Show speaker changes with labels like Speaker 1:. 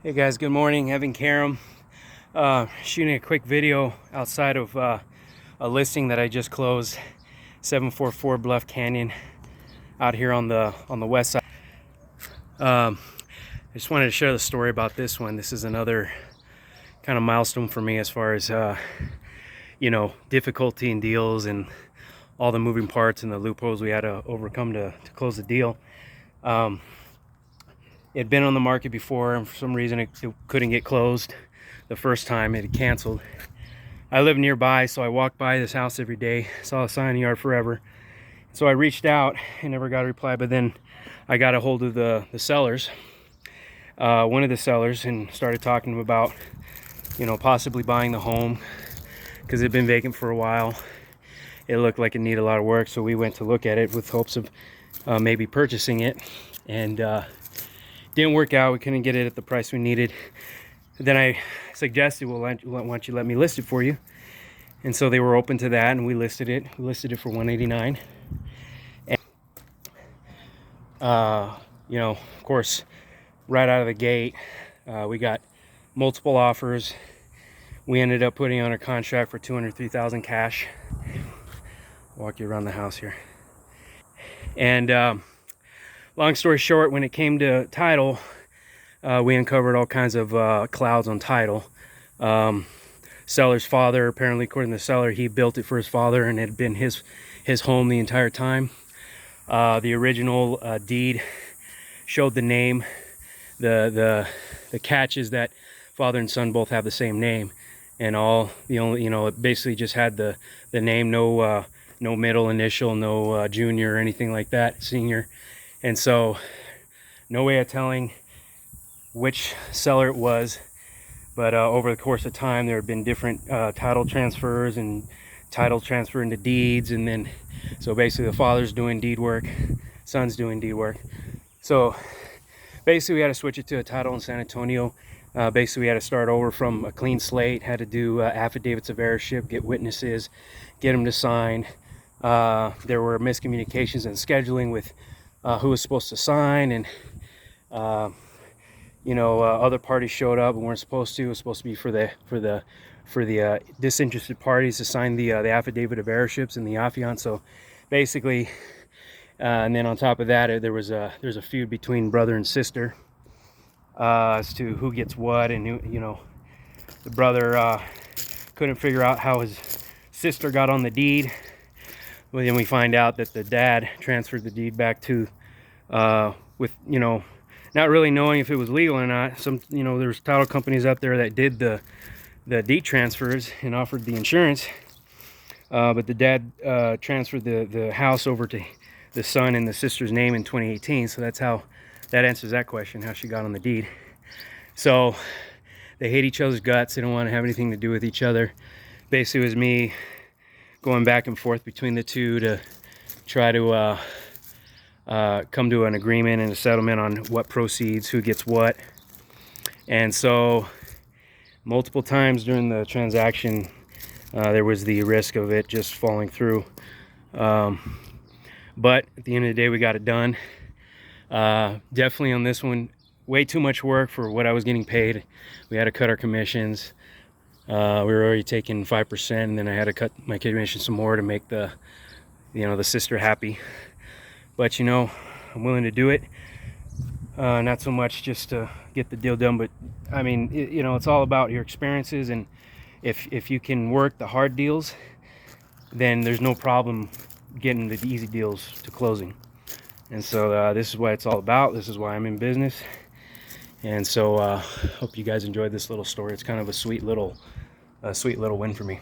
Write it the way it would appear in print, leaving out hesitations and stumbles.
Speaker 1: Hey guys, good morning. Evan Karam, shooting a quick video outside of a listing that I just closed, 744 Bluff Canyon, out here on the west side. I just wanted to share the story about this one. This is another kind of milestone for me as far as difficulty in deals and all the moving parts and the loopholes we had to overcome to close the deal. It had been on the market before, and for some reason it couldn't get closed the first time. It had canceled. I live nearby, so I walked by this house every day, saw a sign, Yard Forever. So I reached out and never got a reply, but then I got a hold of the sellers, one of the sellers, and started talking to them about, possibly buying the home because it had been vacant for a while. It looked like it needed a lot of work, so we went to look at it with hopes of maybe purchasing it, and didn't work out. We couldn't get it at the price we needed. Then I suggested, well, why don't you let me list it for you? And so they were open to that, and we listed it. We listed it for $189. And of course, right out of the gate, we got multiple offers. We ended up putting on a contract for $203,000 cash. Walk you around the house here. And long story short, when it came to title, we uncovered all kinds of clouds on title. Seller's father, apparently, according to the seller, he built it for his father, and it had been his home the entire time. The original deed showed the name. The catch is that father and son both have the same name, and it basically just had the name, no middle initial, no junior or anything like that, senior. And so no way of telling which seller it was, but over the course of time there had been different title transfers and title transfer into deeds, and then so basically the father's doing deed work, son's doing deed work. So basically we had to switch it to a title in San Antonio. Basically we had to start over from a clean slate, had to do affidavits of heirship, get witnesses, get them to sign. There were miscommunications and scheduling with who was supposed to sign, and other parties showed up and weren't supposed to. It was supposed to be for the disinterested parties to sign the affidavit of heirships and the affiant. So basically, and then on top of that, there's a feud between brother and sister as to who gets what, and the brother couldn't figure out how his sister got on the deed. Well, then we find out that the dad transferred the deed back to, with, not really knowing if it was legal or not. There's title companies out there that did the deed transfers and offered the insurance. But the dad transferred the house over to the son and the sister's name in 2018. So that answers that question, how she got on the deed. So they hate each other's guts. They don't want to have anything to do with each other. Basically, it was me going back and forth between the two to try to come to an agreement and a settlement on what proceeds, who gets what. And so multiple times during the transaction, there was the risk of it just falling through. But at the end of the day, we got it done. Definitely on this one, way too much work for what I was getting paid. We had to cut our commissions. We were already taking 5%, and then I had to cut my commission some more to make the sister happy. But I'm willing to do it. Not so much just to get the deal done, but I mean, it's all about your experiences, and if you can work the hard deals, then there's no problem getting the easy deals to closing. And so this is what it's all about. This is why I'm in business. And so hope you guys enjoyed this little story. It's kind of a sweet little win for me.